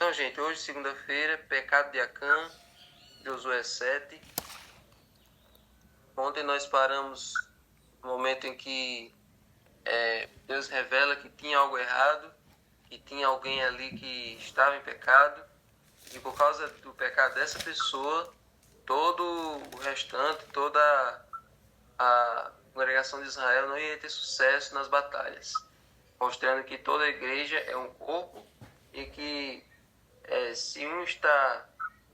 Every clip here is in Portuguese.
Então, gente, hoje, segunda-feira, pecado de Acã, Josué 7. Ontem nós paramos no momento em que Deus revela que tinha algo errado, que tinha alguém ali que estava em pecado, e por causa do pecado dessa pessoa, todo o restante, toda a congregação de Israel não ia ter sucesso nas batalhas, mostrando que toda a igreja é um corpo e que se um está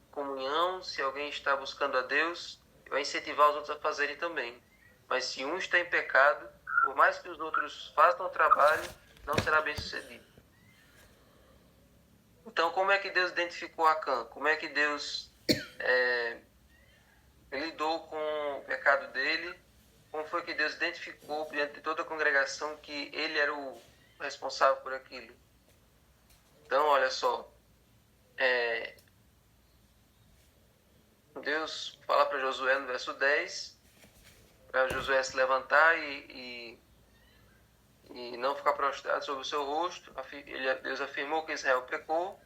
em comunhão, se alguém está buscando a Deus, vai incentivar os outros a fazerem também. Mas se um está em pecado, por mais que os outros façam o trabalho, não será bem sucedido. Então, como é que Deus identificou Acã? Como é que Deus lidou com o pecado dele? Como foi que Deus identificou diante de toda a congregação que ele era o responsável por aquilo? Então, olha só, Deus fala para Josué no verso 10, para Josué se levantar e não ficar prostrado sobre o seu rosto. Deus afirmou que Israel pecou,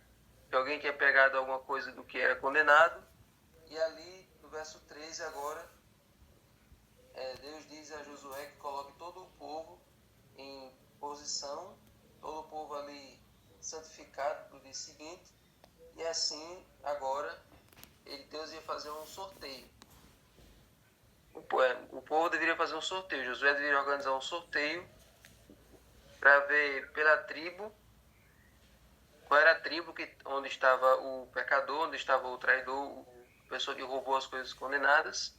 que alguém tinha pegado alguma coisa do que era condenado. E ali, no verso 13 agora, Deus diz a Josué que coloque todo o povo em posição, todo o povo ali santificado para o dia seguinte. E assim, agora, Deus ia fazer um sorteio. O povo deveria fazer um sorteio. Josué deveria organizar um sorteio para ver pela tribo qual era a tribo onde estava o pecador, onde estava o traidor, a pessoa que roubou as coisas condenadas.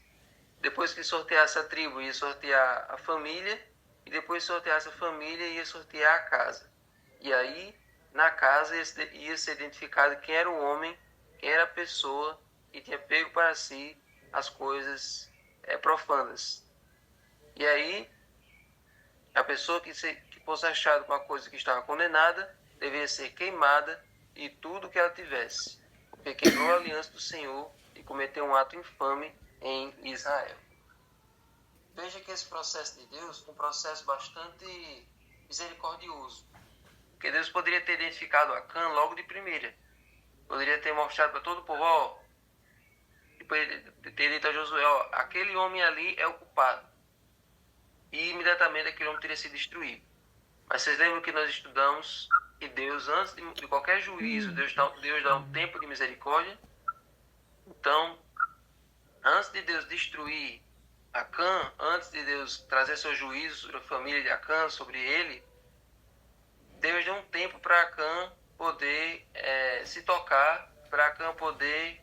Depois que sorteasse a tribo, ia sortear a família, e depois que sorteasse a família, ia sortear a casa. E aí, na casa, ia ser identificado quem era o homem, quem era a pessoa que tinha pego para si as coisas profanas. E aí, a pessoa que fosse achada com a coisa que estava condenada, deveria ser queimada e tudo que ela tivesse, porque quebrou a aliança do Senhor e cometeu um ato infame em Israel. Veja que esse processo de Deus é um processo bastante misericordioso, porque Deus poderia ter identificado Acã logo de primeira, poderia ter mostrado para todo o povo, ter dito a Josué, aquele homem ali é o culpado, e imediatamente aquele homem teria sido destruído. Mas vocês lembram que nós estudamos que Deus, antes de qualquer juízo, Deus dá um tempo de misericórdia. Então, antes de Deus destruir Acã, antes de Deus trazer seu juízo sobre a família de Acã, sobre ele, Deus deu um tempo para Acã poder se tocar, para Acã poder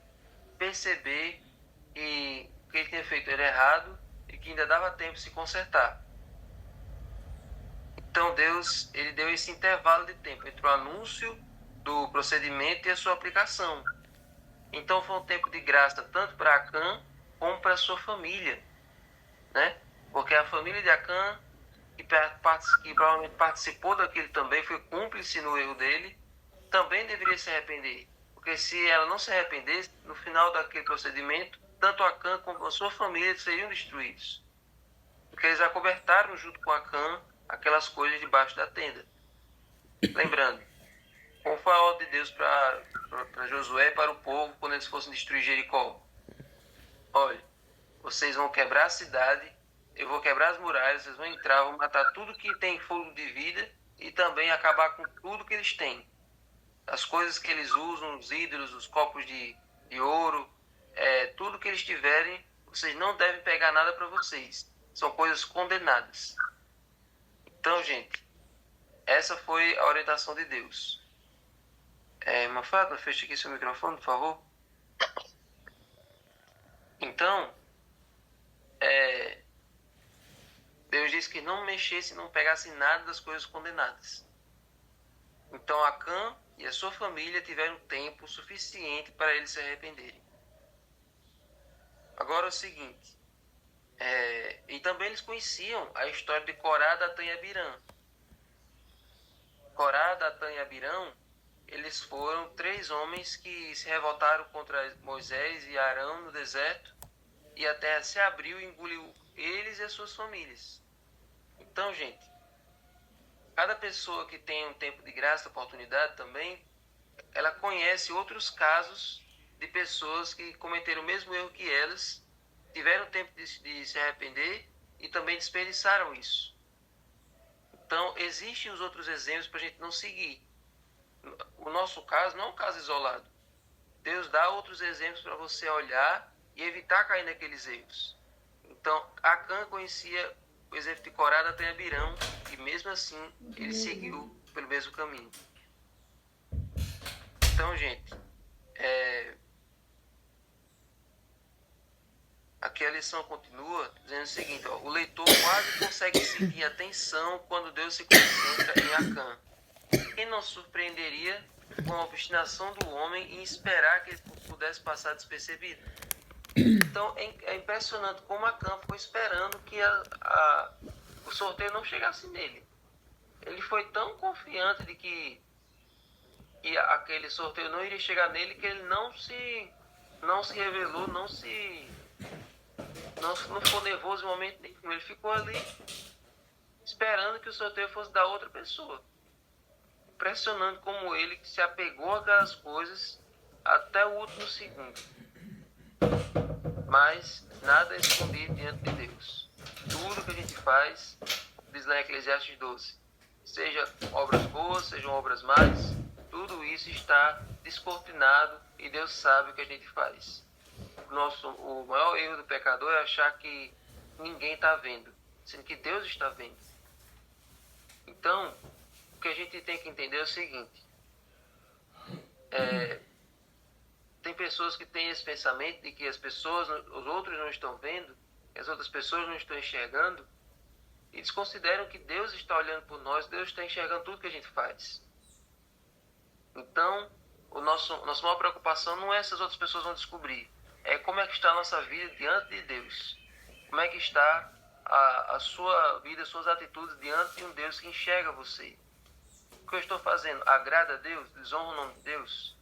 perceber que o que ele tinha feito era errado e que ainda dava tempo de se consertar. Então Deus, ele deu esse intervalo de tempo entre o anúncio do procedimento e a sua aplicação. Então foi um tempo de graça tanto para Acã como para a sua família, né? Porque a família de Acã, que provavelmente participou daquilo também, foi cúmplice no erro dele, também deveria se arrepender. Porque se ela não se arrependesse, no final daquele procedimento, tanto Acã como a sua família seriam destruídos. Porque eles acobertaram junto com Acã aquelas coisas debaixo da tenda. Lembrando, qual foi a ordem de Deus para Josué e para o povo quando eles fossem destruir Jericó? Olha, vocês vão quebrar a cidade, eu vou quebrar as muralhas, vocês vão entrar, vão matar tudo que tem fogo de vida e também acabar com tudo que eles têm. As coisas que eles usam, os ídolos, os copos de ouro, tudo que eles tiverem, vocês não devem pegar nada para vocês. São coisas condenadas. Então, gente, essa foi a orientação de Deus. Mafalda, feche aqui seu microfone, por favor. Então, Deus disse que não mexesse, não pegasse nada das coisas condenadas. Então, Acã e a sua família tiveram tempo suficiente para eles se arrependerem. Agora é o seguinte, e também eles conheciam a história de Corá, Datã e Abirã. Corá, Datã e Abirã, eles foram 3 homens que se revoltaram contra Moisés e Arão no deserto, e a terra se abriu e engoliu eles e as suas famílias. Então, gente, cada pessoa que tem um tempo de graça, oportunidade também, ela conhece outros casos de pessoas que cometeram o mesmo erro que elas, tiveram tempo de se arrepender e também desperdiçaram isso. Então, existem os outros exemplos para a gente não seguir. O nosso caso não é um caso isolado. Deus dá outros exemplos para você olhar e evitar cair naqueles erros. Então, Acã conhecia o exemplo de Corá da Tenha Abirão e mesmo assim ele seguiu pelo mesmo caminho. Então, gente, aqui a lição continua dizendo o seguinte, ó, o leitor quase consegue sentir a tensão quando Deus se concentra em Acã. Quem não surpreenderia com a obstinação do homem em esperar que ele pudesse passar despercebido? Então é impressionante como Acã ficou esperando que o sorteio não chegasse nele. Ele foi tão confiante de que aquele sorteio não iria chegar nele que ele não se revelou, não ficou nervoso em momento nenhum. Ele ficou ali esperando que o sorteio fosse da outra pessoa. Impressionante como ele se apegou àquelas coisas até o último segundo. Mas nada é escondido diante de Deus. Tudo que a gente faz, diz lá em Eclesiastes 12, seja obras boas, sejam obras más, tudo isso está descortinado e Deus sabe o que a gente faz. O maior erro do pecador é achar que ninguém está vendo, sendo que Deus está vendo. Então, o que a gente tem que entender é o seguinte, tem pessoas que têm esse pensamento de que os outros não estão vendo, que as outras pessoas não estão enxergando, e eles consideram que Deus está olhando por nós, Deus está enxergando tudo que a gente faz. Então, nossa maior preocupação não é se as outras pessoas vão descobrir, é como é que está a nossa vida diante de Deus. Como é que está a sua vida, as suas atitudes diante de um Deus que enxerga você. O que eu estou fazendo agrada a Deus? Desonra o nome de Deus?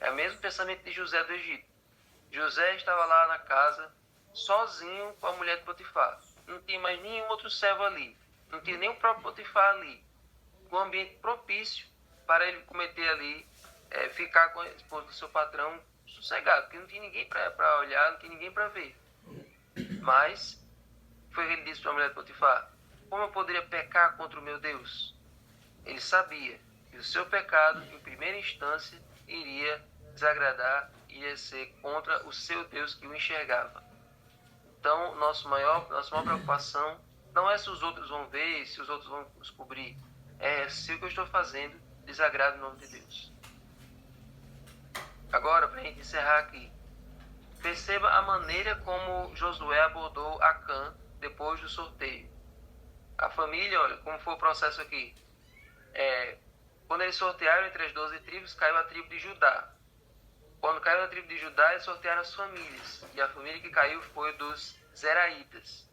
É o mesmo pensamento de José do Egito. José estava lá na casa, sozinho com a mulher de Potifar. Não tinha mais nenhum outro servo ali. Não tinha nem o próprio Potifar ali. Um ambiente propício para ele cometer ali, ficar com a esposa do seu patrão sossegado. Porque não tinha ninguém para olhar, não tinha ninguém para ver. Mas, foi o que ele disse para a mulher de Potifar. Como eu poderia pecar contra o meu Deus? Ele sabia que o seu pecado, em primeira instância, iria desagradar, iria ser contra o seu Deus que o enxergava. Então, nossa maior preocupação não é se os outros vão ver, se os outros vão descobrir. É se o que eu estou fazendo desagrada o nome de Deus. Agora, para a gente encerrar aqui, perceba a maneira como Josué abordou Acã depois do sorteio. A família, olha, como foi o processo aqui. Quando eles sortearam entre as 12 tribos, caiu a tribo de Judá. Quando caiu a tribo de Judá, eles sortearam as famílias. E a família que caiu foi dos Zeraítas.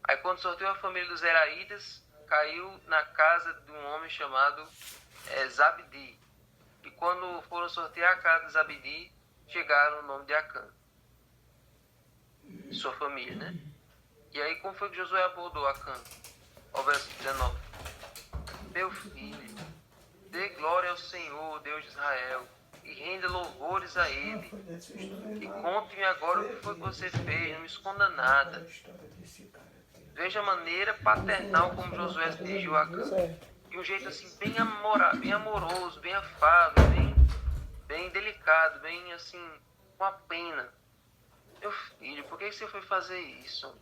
Aí quando sorteou a família dos Zeraítas, caiu na casa de um homem chamado Zabdi. E quando foram sortear a casa de Zabdi, chegaram no nome de Acã. Sua família, né? E aí como foi que Josué abordou Acã? Ao verso 19. Meu filho, dê glória ao Senhor, Deus de Israel, e renda louvores a Ele. E conte-me agora o que foi que você fez, não me esconda nada. Veja a maneira paternal como Josué se dirigiu a Acã. De um jeito assim, bem amoroso, bem afável, bem delicado, bem assim, com a pena. Meu filho, por que você foi fazer isso?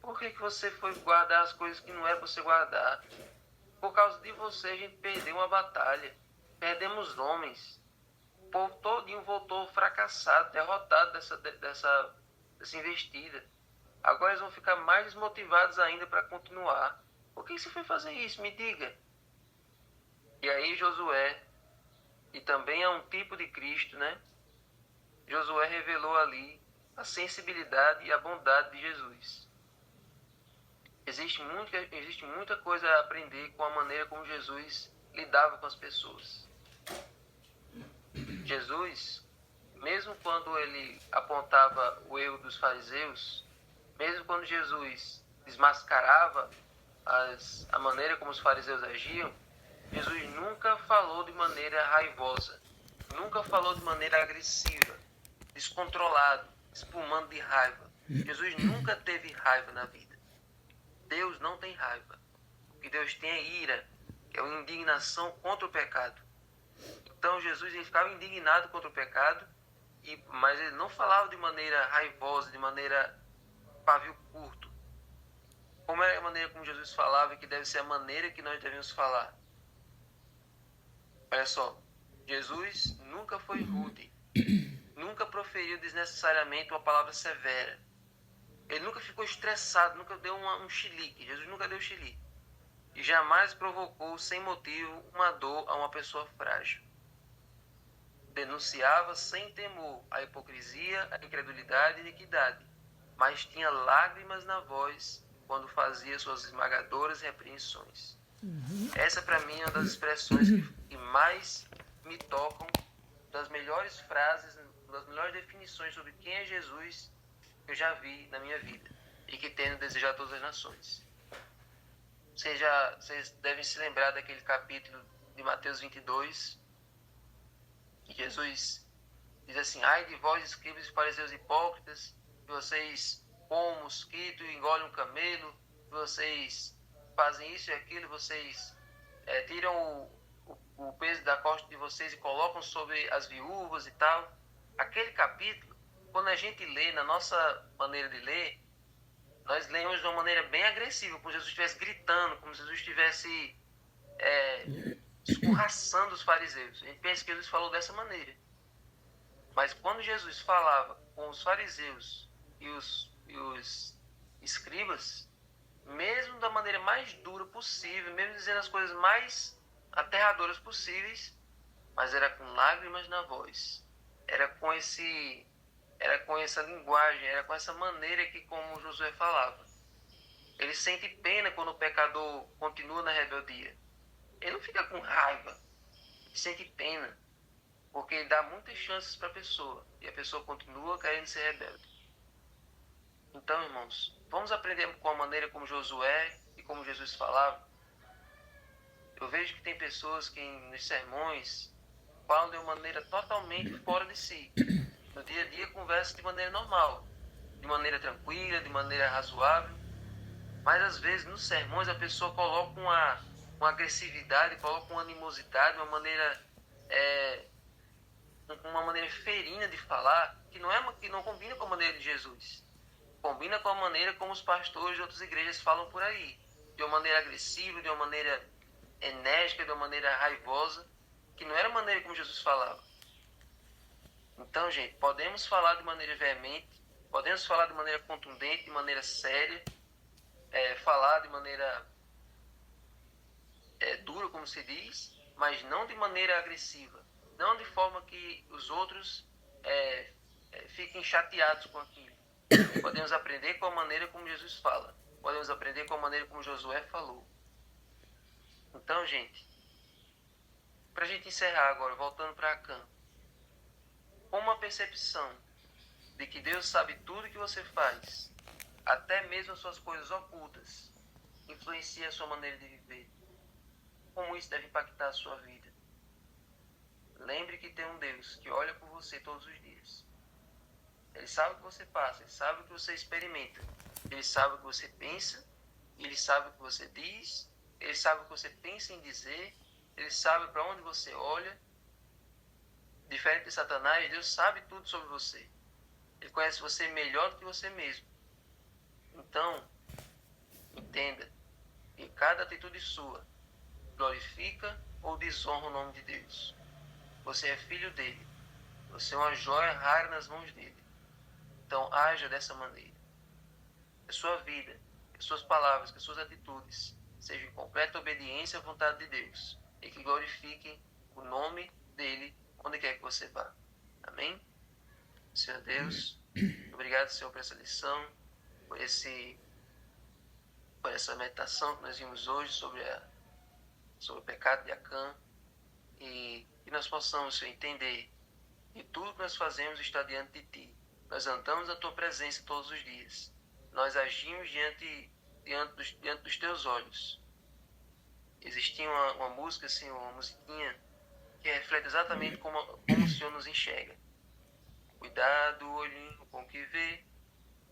Por que você foi guardar as coisas que não era para você guardar? Por causa de você, a gente perdeu uma batalha. Perdemos homens. O povo todinho voltou fracassado, derrotado dessa investida. Agora eles vão ficar mais desmotivados ainda para continuar. Por que você foi fazer isso? Me diga. E aí Josué, e também é um tipo de Cristo, né? Josué revelou ali a sensibilidade e a bondade de Jesus. Existe muita coisa a aprender com a maneira como Jesus lidava com as pessoas. Jesus, mesmo quando ele apontava o erro dos fariseus, mesmo quando Jesus desmascarava a maneira como os fariseus agiam, Jesus nunca falou de maneira raivosa, nunca falou de maneira agressiva, descontrolado, espumando de raiva. Jesus nunca teve raiva na vida. Deus não tem raiva. O que Deus tem é ira, que é uma indignação contra o pecado. Então Jesus ele ficava indignado contra o pecado, mas ele não falava de maneira raivosa, de maneira pavio curto. Como é a maneira como Jesus falava e que deve ser a maneira que nós devemos falar. Olha só, Jesus nunca foi rude, nunca proferiu desnecessariamente uma palavra severa. Ele nunca ficou estressado, nunca deu um chilique. Jesus nunca deu chilique. E jamais provocou sem motivo uma dor a uma pessoa frágil. Denunciava sem temor a hipocrisia, a incredulidade e a iniquidade, mas tinha lágrimas na voz quando fazia suas esmagadoras repreensões. Essa para mim é uma das expressões que mais me tocam, das melhores frases, das melhores definições sobre quem é Jesus que eu já vi na minha vida e que tenho desejado a todas as nações. Vocês devem se lembrar daquele capítulo de Mateus 22, que Jesus diz assim: ai de vós, escribas e fariseus hipócritas, que vocês comem um mosquito e engolem um camelo, que vocês fazem isso e aquilo, vocês tiram o peso da costa de vocês e colocam sobre as viúvas e tal. Aquele capítulo, quando a gente lê, na nossa maneira de ler, nós lemos de uma maneira bem agressiva, como se Jesus estivesse gritando, como se Jesus estivesse escorraçando os fariseus. A gente pensa que Jesus falou dessa maneira. Mas quando Jesus falava com os fariseus e os escribas, mesmo da maneira mais dura possível, mesmo dizendo as coisas mais aterradoras possíveis, mas era com lágrimas na voz, era com essa linguagem, era com essa maneira que como Josué falava. Ele sente pena quando o pecador continua na rebeldia. Ele não fica com raiva, ele sente pena, porque ele dá muitas chances para a pessoa e a pessoa continua querendo ser rebelde. Então, irmãos, vamos aprender com a maneira como Josué e como Jesus falava. Eu vejo que tem pessoas que nos sermões falam de uma maneira totalmente fora de si. No dia a dia conversam de maneira normal, de maneira tranquila, de maneira razoável. Mas às vezes nos sermões a pessoa coloca uma agressividade, coloca uma animosidade, uma maneira ferina de falar, que não combina com a maneira de Jesus. Combina com a maneira como os pastores de outras igrejas falam por aí. De uma maneira agressiva, de uma maneira enérgica, de uma maneira raivosa, que não era a maneira como Jesus falava. Então, gente, podemos falar de maneira veemente, podemos falar de maneira contundente, de maneira séria, falar de maneira dura, como se diz, mas não de maneira agressiva. Não de forma que os outros fiquem chateados com aquilo. Podemos aprender com a maneira como Jesus fala. Podemos aprender com a maneira como Josué falou. Então, gente, para a gente encerrar agora, voltando para Acã, com uma percepção de que Deus sabe tudo que você faz, até mesmo as suas coisas ocultas, influencia a sua maneira de viver. Como isso deve impactar a sua vida? Lembre que tem um Deus que olha por você todos os dias. Ele sabe o que você passa, ele sabe o que você experimenta, ele sabe o que você pensa, ele sabe o que você diz, ele sabe o que você pensa em dizer, ele sabe para onde você olha. Diferente de Satanás, Deus sabe tudo sobre você. Ele conhece você melhor do que você mesmo. Então, entenda que cada atitude sua glorifica ou desonra o nome de Deus. Você é filho dele. Você é uma joia rara nas mãos dele. Então, haja dessa maneira. Que a sua vida, que as suas palavras, que as suas atitudes sejam em completa obediência à vontade de Deus e que glorifiquem o nome dele onde quer que você vá. Amém? Senhor Deus, obrigado, Senhor, por essa lição, por essa meditação que nós vimos hoje sobre o pecado de Acã, e que nós possamos, Senhor, entender que tudo que nós fazemos está diante de Ti. Nós andamos na Tua presença todos os dias. Nós agimos diante dos Teus olhos. existia uma música, assim, uma musiquinha, que reflete exatamente como o Senhor nos enxerga. Cuidado, olhinho com o que vê,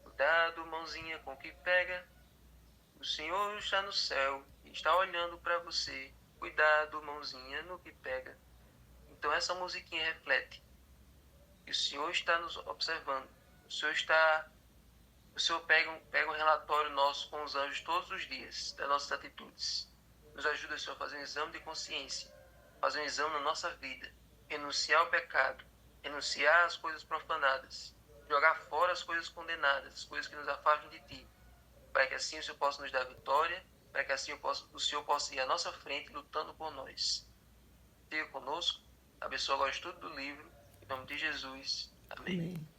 cuidado, mãozinha com o que pega. O Senhor está no céu e está olhando para você. Cuidado, mãozinha no que pega. Então essa musiquinha reflete que o Senhor está nos observando. O Senhor pega um relatório nosso com os anjos todos os dias das nossas atitudes. Nos ajuda, Senhor, a fazer um exame de consciência, fazer um exame na nossa vida, renunciar ao pecado, renunciar às coisas profanadas, jogar fora as coisas condenadas, as coisas que nos afastam de Ti, para que assim o Senhor possa nos dar vitória, para que assim o Senhor possa ir à nossa frente lutando por nós. Fica conosco, abençoa agora o estudo do livro, em nome de Jesus. Amém. Amém.